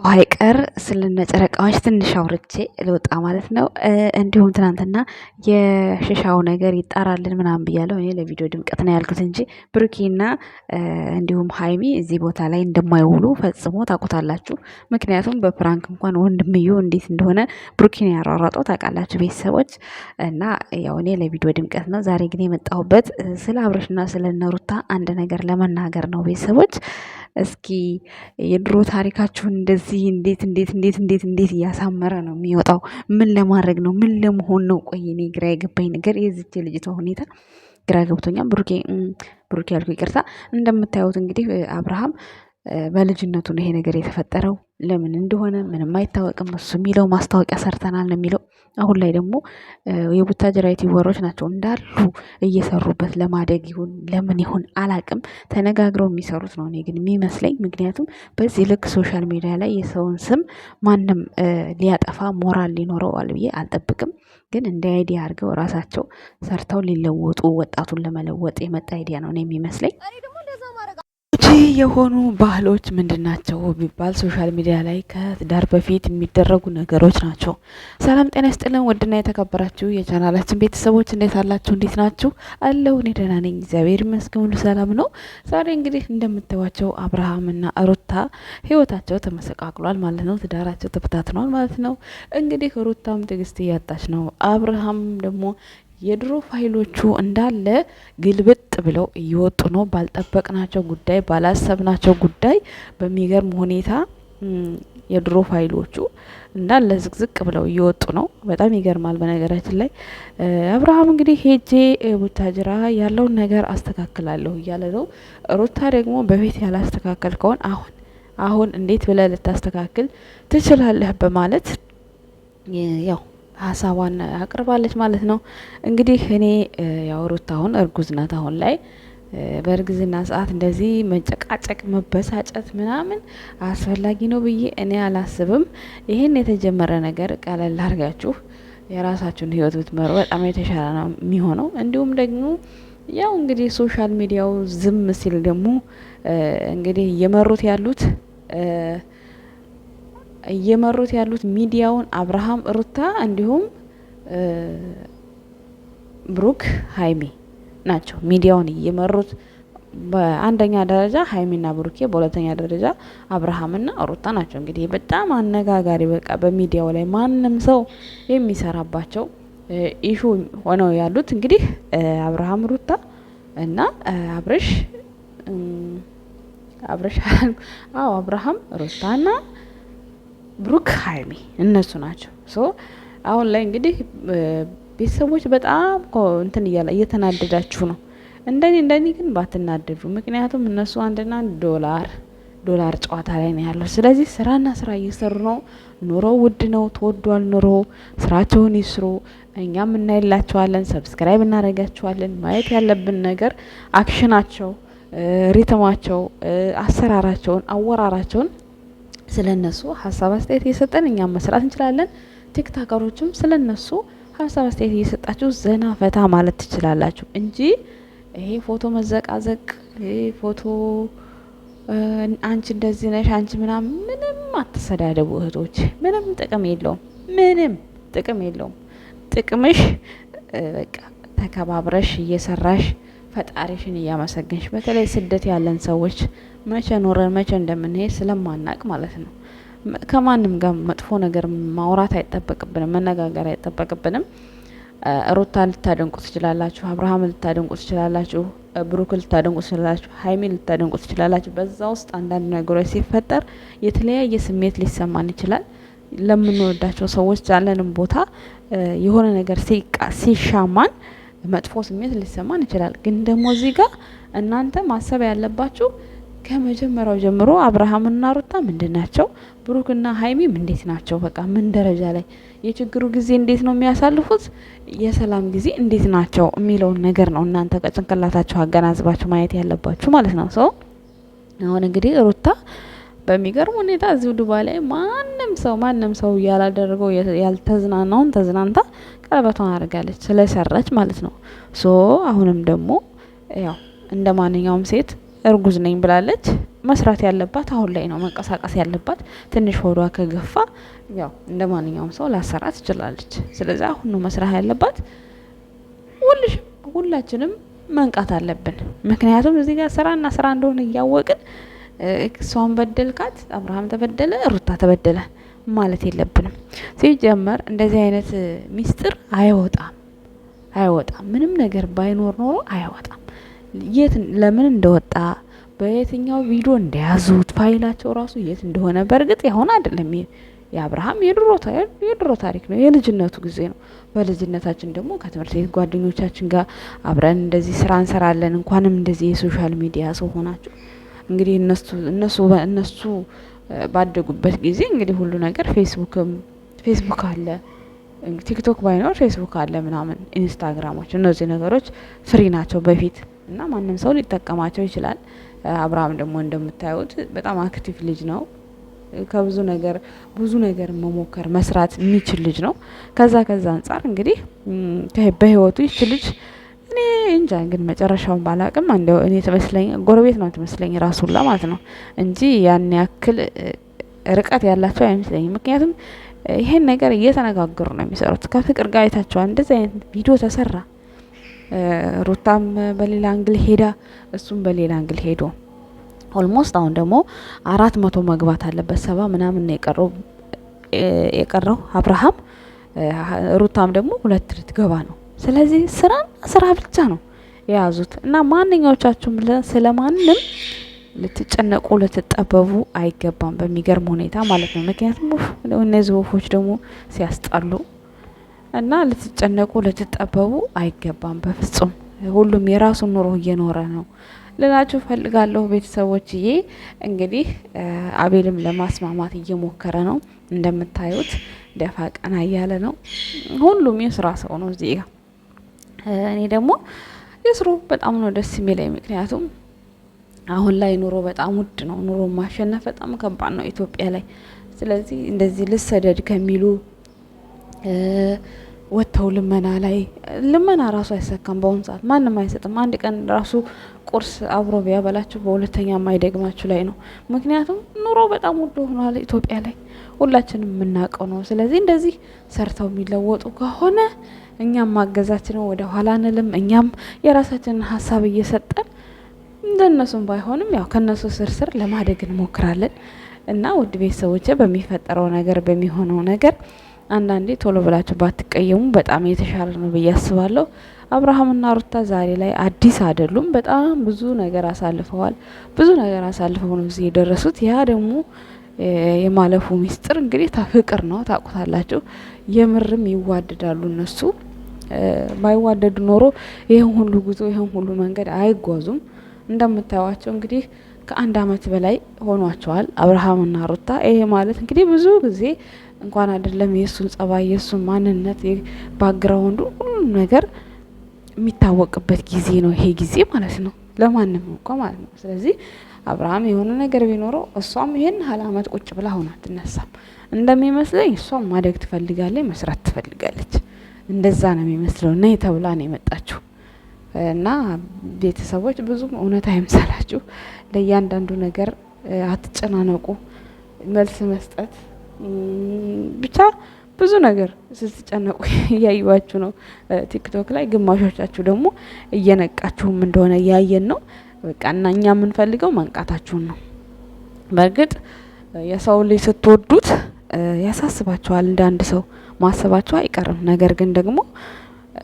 አይቀር ስለነጨረቃዎች ትንሽ አውርቼ ልውጣ ማለት ነው። እንዲሁም ትናንትና የሽሻው ነገር ይጣራልን ምናምን ብያለሁ። እኔ ለቪዲዮ ድምቀት ነው ያልኩት እንጂ ብሩኬና እንዲሁም ሀይሚ እዚህ ቦታ ላይ እንደማይውሉ ፈጽሞ ታውቁታላችሁ። ምክንያቱም በፕራንክ እንኳን ወንድምየው እንዴት እንደሆነ ብሩኬን ያሯሯጠው ታውቃላችሁ ቤተሰቦች። እና ያው እኔ ለቪዲዮ ድምቀት ነው። ዛሬ ግን የመጣሁበት ስለ አብርሽና ስለ እነ አንድ ነገር ለመናገር ነው ቤተሰቦች። እስኪ የድሮ ታሪካችሁን እንደዚህ እንዴት እያሳመረ ነው የሚወጣው? ምን ለማድረግ ነው? ምን ለመሆን ነው? ቆይ እኔ ግራ የገባኝ ነገር የዚች ልጅቷ ሁኔታ ግራ ገብቶኛል። ብሩኬ ያልኩ ይቅርታ። እንደምታዩት እንግዲህ አብርሃም በልጅነቱ ነው ይሄ ነገር የተፈጠረው። ለምን እንደሆነ ምንም አይታወቅም። እሱ የሚለው ማስታወቂያ ሰርተናል ነው የሚለው። አሁን ላይ ደግሞ የቡታጀራ ዩቲዩበሮች ናቸው እንዳሉ እየሰሩበት ለማደግ ይሁን ለምን ይሁን አላቅም ተነጋግረው የሚሰሩት ነው እኔ ግን የሚመስለኝ። ምክንያቱም በዚህ ልክ ሶሻል ሚዲያ ላይ የሰውን ስም ማንም ሊያጠፋ ሞራል ሊኖረዋል ብዬ አልጠብቅም። ግን እንደ አይዲያ አድርገው ራሳቸው ሰርተው ሊለወጡ ወጣቱን ለመለወጥ የመጣ አይዲያ ነው የሚመስለኝ። የሆኑ ባህሎች ምንድን ናቸው ቢባል ሶሻል ሚዲያ ላይ ከትዳር በፊት የሚደረጉ ነገሮች ናቸው። ሰላም ጤና ይስጥልን ውድና የተከበራችሁ የቻናላችን ቤተሰቦች እንዴት አላችሁ? እንዴት ናችሁ? አለው እኔ ደህና ነኝ፣ እግዚአብሔር ይመስገን፣ ሁሉ ሰላም ነው። ዛሬ እንግዲህ እንደምታዩዋቸው አብርሃምና ሩታ ህይወታቸው ተመሰቃቅሏል ማለት ነው። ትዳራቸው ተበታትኗል ማለት ነው። እንግዲህ ሩታም ትዕግስት እያጣች ነው። አብርሃም ደግሞ የድሮ ፋይሎቹ እንዳለ ግልብጥ ብለው እየወጡ ነው። ባልጠበቅናቸው ጉዳይ ባላሰብናቸው ጉዳይ በሚገርም ሁኔታ የድሮ ፋይሎቹ እንዳለ ዝቅዝቅ ብለው እየወጡ ነው። በጣም ይገርማል። በነገራችን ላይ አብርሃም እንግዲህ ሄጄ ቡታጅራ ያለውን ነገር አስተካክላለሁ እያለ ነው። ሩታ ደግሞ በቤት ያላስተካከልከውን አሁን እንዴት ብለህ ልታስተካክል ትችላለህ በማለት ያው ሀሳቧን አቅርባለች ማለት ነው። እንግዲህ እኔ ያው ሩታ አሁን እርጉዝ ናት። አሁን ላይ በእርግዝና ሰዓት እንደዚህ መጨቃጨቅ መበሳጨት ምናምን አስፈላጊ ነው ብዬ እኔ አላስብም። ይሄን የተጀመረ ነገር ቀለል አድርጋችሁ የራሳችሁን ህይወት ብትመሩ በጣም የተሻለ ነው የሚሆነው። እንዲሁም ደግሞ ያው እንግዲህ ሶሻል ሚዲያው ዝም ሲል ደግሞ እንግዲህ እየመሩት ያሉት ሚዲያውን አብርሃም ሩታ እንዲሁም ብሩክ ሀይሚ ናቸው ሚዲያውን እየመሩት። በአንደኛ ደረጃ ሀይሚና ብሩኬ፣ በሁለተኛ ደረጃ አብርሃምና ሩታ ናቸው። እንግዲህ በጣም አነጋጋሪ በቃ በሚዲያው ላይ ማንም ሰው የሚሰራባቸው ኢሹ ሆነው ያሉት እንግዲህ አብርሃም ሩታ እና አብርሃም ሩታና ብሩክ ሀይሚ እነሱ ናቸው። አሁን ላይ እንግዲህ ቤተሰቦች በጣም እንትን እየተናደዳችሁ ነው። እንደኔ ግን ባትናደዱ። ምክንያቱም እነሱ አንድና አንድ ዶላር ጨዋታ ላይ ነው ያለው። ስለዚህ ስራና ስራ እየሰሩ ነው። ኑሮ ውድ ነው፣ ተወዷል ኑሮ። ስራቸውን ይስሩ፣ እኛም እናይላቸዋለን፣ ሰብስክራይብ እናደርጋቸዋለን። ማየት ያለብን ነገር አክሽናቸው፣ ሪትማቸው፣ አሰራራቸውን፣ አወራራቸውን ስለነሱ ሀሳብ አስተያየት እየሰጠን እኛም መስራት እንችላለን። ቲክታከሮችም ስለነሱ ሀሳብ አስተያየት እየሰጣችሁ ዘና ፈታ ማለት ትችላላችሁ እንጂ ይሄ ፎቶ መዘቃዘቅ፣ ይሄ ፎቶ አንቺ እንደዚህ ነሽ አንቺ ምንም አትሰዳደቡ እህቶች። ምንም ጥቅም የለውም። ጥቅምሽ በቃ ተከባብረሽ እየሰራሽ ፈጣሪሽን እያመሰገንሽ። በተለይ ስደት ያለን ሰዎች መቼ ኖረን መቼ እንደምንሄድ ስለማናቅ ማለት ነው። ከማንም ጋር መጥፎ ነገር ማውራት አይጠበቅብንም፣ መነጋገር አይጠበቅብንም። ሩታ ልታደንቁ ትችላላችሁ፣ አብርሃም ልታደንቁ ትችላላችሁ፣ ብሩክ ልታደንቁ ትችላላችሁ፣ ሀይሚ ልታደንቁ ትችላላችሁ። በዛ ውስጥ አንዳንድ ነገሮች ሲፈጠር የተለያየ ስሜት ሊሰማን ይችላል። ለምንወዳቸው ሰዎች ያለንም ቦታ የሆነ ነገር ሲሻማን መጥፎ ስሜት ሊሰማን ይችላል። ግን ደግሞ እዚህ ጋር እናንተ ማሰብ ያለባችሁ ከመጀመሪያው ጀምሮ አብርሃምና ሩታ ምንድን ናቸው? ብሩክና ሀይሚም እንዴት ናቸው? በቃ ምን ደረጃ ላይ የችግሩ ጊዜ እንዴት ነው የሚያሳልፉት? የሰላም ጊዜ እንዴት ናቸው የሚለውን ነገር ነው እናንተ ከጭንቅላታችሁ አገናዝባችሁ ማየት ያለባችሁ ማለት ነው። አሁን እንግዲህ ሩታ በሚገርም ሁኔታ እዚሁ ዱባይ ላይ ማንም ሰው ያላደረገው ያልተዝናናውን ተዝናንታ ቀለበቷን አድርጋለች ስለሰራች ማለት ነው። አሁንም ደግሞ ያው እንደ ማንኛውም ሴት እርጉዝ ነኝ ብላለች። መስራት ያለባት አሁን ላይ ነው መንቀሳቀስ ያለባት። ትንሽ ሆዷ ከገፋ ያው እንደ ማንኛውም ሰው ላሰራ ትችላለች። ስለዚህ አሁን ነው መስራት ያለባት። ሁላችንም መንቃት አለብን። ምክንያቱም እዚህ ጋር ስራና ስራ እንደሆነ እያወቅን እሷን በደልካት፣ አብርሃም ተበደለ፣ ሩታ ተበደለ ማለት የለብንም። ሲጀመር እንደዚህ አይነት ሚስጥር አይወጣም። ምንም ነገር ባይኖር ኖሮ አይወጣም። የት ለምን እንደወጣ በየትኛው ቪዲዮ እንደያዙት ፋይላቸው ራሱ የት እንደሆነ በእርግጥ ያሁን አይደለም። የአብርሃም የድሮ ታሪክ ነው፣ የልጅነቱ ጊዜ ነው። በልጅነታችን ደግሞ ከትምህርት ቤት ጓደኞቻችን ጋር አብረን እንደዚህ ስራ እንሰራለን። እንኳንም እንደዚህ የሶሻል ሚዲያ ሰው ሆናችሁ እንግዲህ እነሱ ባደጉበት ጊዜ እንግዲህ ሁሉ ነገር ፌስቡክ አለ፣ ቲክቶክ ባይኖር ፌስቡክ አለ ምናምን፣ ኢንስታግራሞች፣ እነዚህ ነገሮች ፍሪ ናቸው በፊት እና ማንም ሰው ሊጠቀማቸው ይችላል። አብርሃም ደግሞ እንደምታዩት በጣም አክቲቭ ልጅ ነው። ከብዙ ነገር መሞከር መስራት የሚችል ልጅ ነው። ከዛ አንጻር እንግዲህ በህይወቱ ይች ልጅ እኔ እንጃ ግን መጨረሻውን ባላቅም እንደው እኔ ተመስለኝ ጎረቤት ነው ተመስለኝ ራሱላ ማለት ነው እንጂ ያን ያክል ርቀት ያላቸው አይመስለኝም። ምክንያቱም ይሄን ነገር እየተነጋገሩ ነው የሚሰሩት። ከፍቅር ጋር አይታቸዋል። እንደዚህ አይነት ቪዲዮ ተሰራ። ሩታም በሌላ አንግል ሄዳ እሱም በሌላ አንግል ሄዶ ኦልሞስት አሁን ደግሞ 400 መግባት አለበት። 70 ምናምን ነው የቀረው አብርሃም። ሩታም ደግሞ 2 ልትገባ ነው። ስለዚህ ስራ ብቻ ነው የያዙት እና ማንኛዎቻችሁም ስለማንም ልትጨነቁ ልትጠበቡ አይገባም፣ በሚገርም ሁኔታ ማለት ነው። ምክንያቱም እነዚህ ወፎች ደግሞ ሲያስጠሉ እና ልትጨነቁ ልትጠበቡ አይገባም በፍጹም። ሁሉም የራሱን ኑሮ እየኖረ ነው ልላችሁ ፈልጋለሁ ቤተሰቦችዬ። እንግዲህ አቤልም ለማስማማት እየሞከረ ነው እንደምታዩት፣ ደፋ ቀና እያለ ነው። ሁሉም የስራ ሰው ነው እዚህ ጋር። እኔ ደግሞ የስሩ በጣም ነው ደስ የሚለኝ፣ ምክንያቱም አሁን ላይ ኑሮ በጣም ውድ ነው። ኑሮ ማሸነፍ በጣም ከባድ ነው ኢትዮጵያ ላይ። ስለዚህ እንደዚህ ልሰደድ ከሚሉ ወጥተው ልመና ራሱ አይሰካም። በአሁኑ ሰዓት ማንም አይሰጥም። አንድ ቀን ራሱ ቁርስ አብሮ ቢያበላችሁ በሁለተኛ ማይደግማችሁ ላይ ነው። ምክንያቱም ኑሮ በጣም ውድ ሆኗል ኢትዮጵያ ላይ፣ ሁላችንም የምናውቀው ነው። ስለዚህ እንደዚህ ሰርተው የሚለወጡ ከሆነ እኛም ማገዛችንን ወደ ኋላ አንልም። እኛም የራሳችንን ሀሳብ እየሰጠን እንደነሱም ባይሆንም ያው ከነሱ ስር ለማደግ እንሞክራለን። እና ውድ ቤተሰቦቼ በሚፈጠረው ነገር በሚሆነው ነገር አንዳንዴ ቶሎ ብላችሁ ባትቀየሙ በጣም የተሻለ ነው ብዬ አስባለሁ። አብርሃምና ሩታ ዛሬ ላይ አዲስ አይደሉም። በጣም ብዙ ነገር አሳልፈዋል። ብዙ ነገር አሳልፈው ነው እዚህ የደረሱት። ያ ደግሞ የማለፉ ሚስጥር እንግዲህ ፍቅር ነው፣ ታውቁታላችሁ። የምርም ይዋደዳሉ እነሱ። ባይዋደዱ ኖሮ ይሄን ሁሉ ጉዞ ይሄን ሁሉ መንገድ አይጓዙም። እንደምታዩዋቸው እንግዲህ ከ1 አመት በላይ ሆኗቸዋል አብርሃምና ሩታ። ይሄ ማለት እንግዲህ ብዙ ጊዜ እንኳን አይደለም የሱን ጸባይ የሱን ማንነት ባግራውንዱ ሁሉም ነገር የሚታወቅበት ጊዜ ነው ይሄ ጊዜ ማለት ነው፣ ለማንም እንኳን ማለት ነው። ስለዚህ አብርሃም የሆነ ነገር ቢኖረው እሷም ይሄን አመት ቁጭ ብላ ሆና አትነሳም። እንደሚመስለኝ እሷም ማደግ ትፈልጋለች፣ መስራት ትፈልጋለች። እንደዛ ነው የሚመስለው እና የተብላ ነው የመጣችው። እና ቤተሰቦች ብዙም እውነት አይምሰላችሁ። ለእያንዳንዱ ነገር አትጨናነቁ። መልስ መስጠት ብቻ ብዙ ነገር ስትጨነቁ እያዩዋችሁ ነው ቲክቶክ ላይ። ግማሾቻችሁ ደግሞ እየነቃችሁም እንደሆነ እያየን ነው። በቃ እና እኛ የምንፈልገው መንቃታችሁን ነው። በእርግጥ የሰው ልጅ ስትወዱት ያሳስባችኋል። እንደ አንድ ሰው ማሰባችሁ አይቀርም። ነገር ግን ደግሞ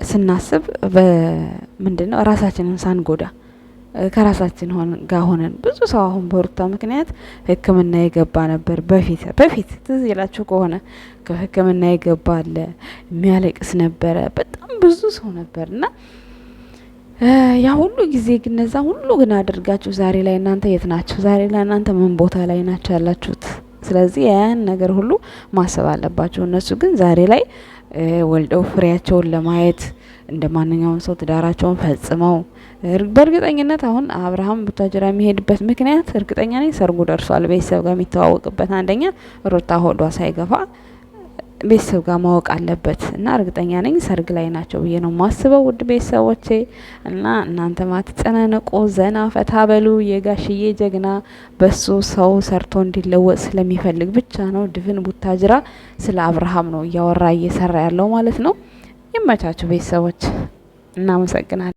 ስናስብ በምንድነው ራሳችንን ሳንጎዳ ከራሳችን ጋር ሆነን ብዙ ሰው አሁን በሩታ ምክንያት ሕክምና የገባ ነበር። በፊት ትዝ ይላችሁ ከሆነ ከሕክምና የገባ አለ፣ የሚያለቅስ ነበረ፣ በጣም ብዙ ሰው ነበር። እና ያ ሁሉ ጊዜ ግን እነዛ ሁሉ ግን አድርጋችሁ ዛሬ ላይ እናንተ የት ናችሁ? ዛሬ ላይ እናንተ ምን ቦታ ላይ ናችሁ ያላችሁት? ስለዚህ ያን ነገር ሁሉ ማሰብ አለባቸው። እነሱ ግን ዛሬ ላይ ወልደው ፍሬያቸውን ለማየት እንደ ማንኛውም ሰው ትዳራቸውን ፈጽመው በእርግጠኝነት አሁን አብርሃም ቡታጅራ የሚሄድበት ምክንያት እርግጠኛ ነኝ ሰርጉ ደርሷል፣ ቤተሰብ ጋር የሚተዋወቅበት። አንደኛ ሩታ ሆዷ ሳይገፋ ቤተሰብ ጋር ማወቅ አለበት እና እርግጠኛ ነኝ ሰርግ ላይ ናቸው ብዬ ነው ማስበው። ውድ ቤተሰቦቼ እና እናንተ ማትጨናነቁ ዘና ፈታ በሉ። የጋሽዬ ጀግና በሱ ሰው ሰርቶ እንዲለወጥ ስለሚፈልግ ብቻ ነው። ድፍን ቡታጅራ ስለ አብርሃም ነው እያወራ እየሰራ ያለው ማለት ነው። ይመቻችሁ ቤተሰቦች፣ እናመሰግናለን።